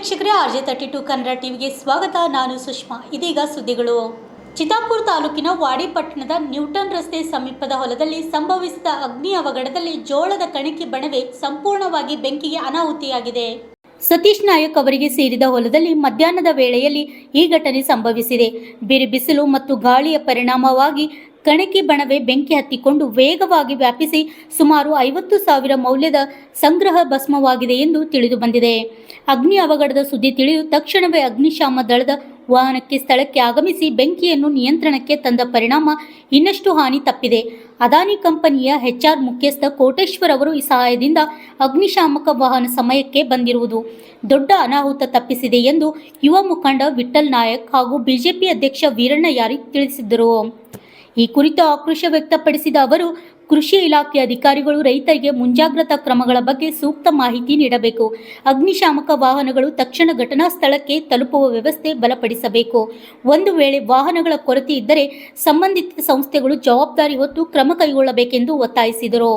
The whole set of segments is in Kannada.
ವೀಕ್ಷಕರೇ, RJ32 ಕನ್ನಡ ಟಿವಿಗೆ ಸ್ವಾಗತ. ನಾನು ಸುಷ್ಮಾ. ಇದೀಗ ಸುದ್ದಿಗಳು. ಚಿತ್ತಾಪುರ ತಾಲೂಕಿನ ವಾಡಿ ಪಟ್ಟಣದ ನ್ಯೂಟನ್ ರಸ್ತೆ ಸಮೀಪದ ಹೊಲದಲ್ಲಿ ಸಂಭವಿಸಿದ ಅಗ್ನಿ ಅವಘಡದಲ್ಲಿ ಜೋಳದ ಕಣಕಿ ಬಣವೆ ಸಂಪೂರ್ಣವಾಗಿ ಬೆಂಕಿಗೆ ಅನಾಹುತಿಯಾಗಿದೆ. ಸತೀಶ್ ನಾಯಕ್ ಅವರಿಗೆ ಸೇರಿದ ಹೊಲದಲ್ಲಿ ಮಧ್ಯಾಹ್ನದ ವೇಳೆಯಲ್ಲಿ ಈ ಘಟನೆ ಸಂಭವಿಸಿದೆ. ಬಿರುಬಿಸಿಲು ಮತ್ತು ಗಾಳಿಯ ಪರಿಣಾಮವಾಗಿ ಕಣಕಿ ಬಣವೆ ಬೆಂಕಿ ಹತ್ತಿಕೊಂಡು ವೇಗವಾಗಿ ವ್ಯಾಪಿಸಿ ಸುಮಾರು 50,000 ಮೌಲ್ಯದ ಸಂಗ್ರಹ ಭಸ್ಮವಾಗಿದೆ ಎಂದು ತಿಳಿದು ಬಂದಿದೆ. ಅಗ್ನಿ ಅವಘಡದ ಸುದ್ದಿ ತಿಳಿದು ತಕ್ಷಣವೇ ಅಗ್ನಿಶಾಮ ದಳದ ವಾಹನಕ್ಕೆ ಸ್ಥಳಕ್ಕೆ ಆಗಮಿಸಿ ಬೆಂಕಿಯನ್ನು ನಿಯಂತ್ರಣಕ್ಕೆ ತಂದ ಪರಿಣಾಮ ಇನ್ನಷ್ಟು ಹಾನಿ ತಪ್ಪಿದೆ. ಅದಾನಿ ಕಂಪನಿಯ HR ಮುಖ್ಯಸ್ಥ ಕೋಟೇಶ್ವರ್ ಅವರು ಈ ಸಹಾಯದಿಂದ ಅಗ್ನಿಶಾಮಕ ವಾಹನ ಸಮಯಕ್ಕೆ ಬಂದಿರುವುದು ದೊಡ್ಡ ಅನಾಹುತ ತಪ್ಪಿಸಿದೆ ಎಂದು ಯುವ ಮುಖಂಡ ವಿಠಲ್ ನಾಯಕ್ ಹಾಗೂ ಬಿಜೆಪಿ ಅಧ್ಯಕ್ಷ ವೀರಣ್ಣ ಯಾರಿಗ್ ತಿಳಿಸಿದ್ದರು. ಈ ಕುರಿತು ಆಕ್ರೋಶ ವ್ಯಕ್ತಪಡಿಸಿದ ಅವರು, ಕೃಷಿ ಇಲಾಖೆ ಅಧಿಕಾರಿಗಳು ರೈತರಿಗೆ ಮುಂಜಾಗ್ರತಾ ಕ್ರಮಗಳ ಬಗ್ಗೆ ಸೂಕ್ತ ಮಾಹಿತಿ ನೀಡಬೇಕು. ಅಗ್ನಿಶಾಮಕ ವಾಹನಗಳು ತಕ್ಷಣ ಘಟನಾ ಸ್ಥಳಕ್ಕೆ ತಲುಪುವ ವ್ಯವಸ್ಥೆ ಬಲಪಡಿಸಬೇಕು. ಒಂದು ವೇಳೆ ವಾಹನಗಳ ಕೊರತೆ ಇದ್ದರೆ ಸಂಬಂಧಿತ ಸಂಸ್ಥೆಗಳು ಜವಾಬ್ದಾರಿ ಹೊತ್ತು ಕ್ರಮ ಕೈಗೊಳ್ಳಬೇಕೆಂದು ಒತ್ತಾಯಿಸಿದರು.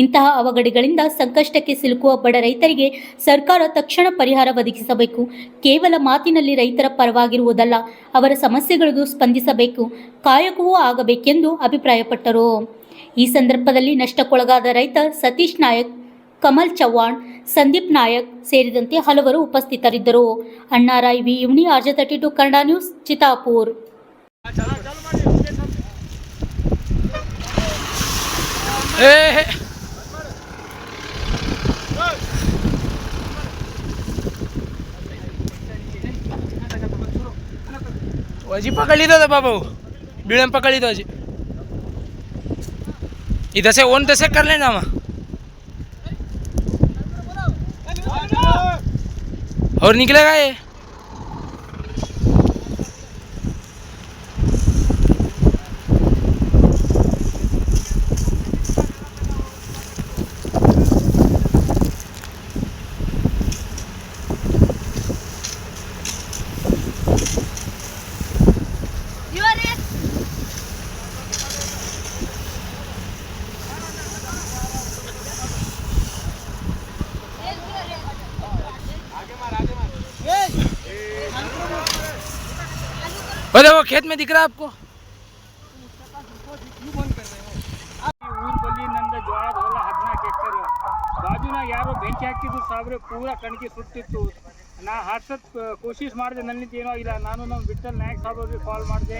ಇಂತಹ ಅವಘಡಗಳಿಂದ ಸಂಕಷ್ಟಕ್ಕೆ ಸಿಲುಕುವ ಬಡ ರೈತರಿಗೆ ಸರ್ಕಾರ ತಕ್ಷಣ ಪರಿಹಾರ ಒದಗಿಸಬೇಕು. ಕೇವಲ ಮಾತಿನಲ್ಲಿ ರೈತರ ಪರವಾಗಿರುವುದಲ್ಲ, ಅವರ ಸಮಸ್ಯೆಗಳಿಗೂ ಸ್ಪಂದಿಸಬೇಕು, ಕಾಯಕವೂ ಆಗಬೇಕೆಂದು ಅಭಿಪ್ರಾಯಪಟ್ಟರು. ಈ ಸಂದರ್ಭದಲ್ಲಿ ನಷ್ಟಕ್ಕೊಳಗಾದ ರೈತ ಸತೀಶ್ ನಾಯಕ್, ಕಮಲ್ ಚವ್ಹಾಣ್, ಸಂದೀಪ್ ನಾಯಕ್ ಸೇರಿದಂತೆ ಹಲವರು ಉಪಸ್ಥಿತರಿದ್ದರು. ಅಣ್ಣಾರಾಯ್ ವಿ ಇವ್ನಿ, RJ32 ಕನ್ನಡ ನ್ಯೂಸ್, ಚಿತ್ತಾಪುರ್. अजी पकड़ी दो बाबू, बीड़म पकड़ी दो अजी. इधर से ओन तसे कर लेना और निकलेगा ये. अरे वो खेत में दिख रहा है आपको. ಊರಲ್ಲಿ ನಂದು ಜೋಳದ ಹೊಲ 14 ಎಕರೆ ಬಾಜುನಾಗ ಯಾರೋ ಬೆಂಕಿ ಹಾಕಿದ್ರು ಸಾಬ್ರೆ, ಪೂರಾ ಕಣಕಿ ಸುಟ್ಟಿತ್ತು. ನಾ ಹಾರ್ಸೋದು ಕೋಶಿಶ್ ಮಾಡಿದೆ, ನನ್ನಿಂದ ಏನೋ ಇಲ್ಲ. ನಾನು ನಮ್ಮ ವಿಠಲ್ ನಾಯಕ್ ಸಾಬ್ರಿಗೆ ಕಾಲ್ ಮಾಡಿದೆ.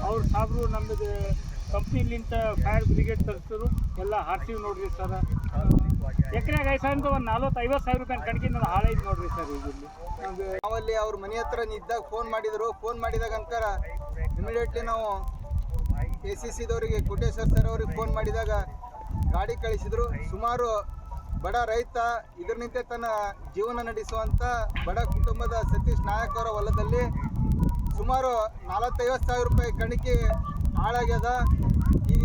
ಅವ್ರು ಸಾಬ್ರು ನಮ್ಮದು ಕಂಪ್ನಿಲಿಂತ ಫೈರ್ ಬ್ರಿಗೇಡ್ ತರಿಸಿದ್ರು, ಎಲ್ಲ ಹಾರ್ಸಿವಿ ನೋಡ್ರಿ ಸರ್. ಎಕರೆಗೆ 5 ಸಾವಿರ ಒಂದು 40-50 ಸಾವಿರ ರೂಪಾಯಿ ಕಣಕಿ ನಾನು ಹಾಳೈದು ನೋಡ್ರಿ ಸರ್. ಈಗ ಇಲ್ಲಿ ನಾವಲ್ಲಿ ಅವ್ರ ಮನೆ ಹತ್ರ ಇದ್ದಾಗ ಫೋನ್ ಮಾಡಿದರು. ಫೋನ್ ಮಾಡಿದಾಗ ಅಂತರ ಇಮಿಡಿಯೇಟ್ಲಿ ನಾವು ACC-ದವರಿಗೆ, ಕೋಟೇಶ್ವರ್ ಸರ್ ಅವ್ರಿಗೆ ಫೋನ್ ಮಾಡಿದಾಗ ಗಾಡಿ ಕಳಿಸಿದ್ರು. ಸುಮಾರು ಬಡ ರೈತ ಇದರಿಂದ ತನ್ನ ಜೀವನ ನಡೆಸುವಂಥ ಬಡ ಕುಟುಂಬದ ಸತೀಶ್ ನಾಯಕ್ ಅವರ ಹೊಲದಲ್ಲಿ ಸುಮಾರು 40-50 ಸಾವಿರ ರೂಪಾಯಿ ಕಣಕಿ ಹಾಳಾಗ್ಯದ.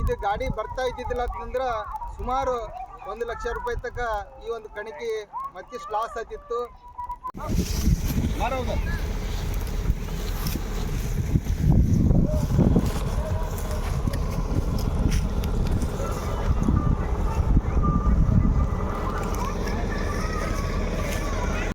ಇದು ಗಾಡಿ ಬರ್ತಾ ಇದ್ದಿದ್ದಿಲ್ಲ ಅಂತಂದ್ರೆ ಸುಮಾರು 1 ಲಕ್ಷ ರೂಪಾಯಿ ತನಕ ಈ ಒಂದು ಕಣಕಿ ಮತ್ತಿಷ್ಟು ಲಾಸ್ ಆಯ್ತಿತ್ತು.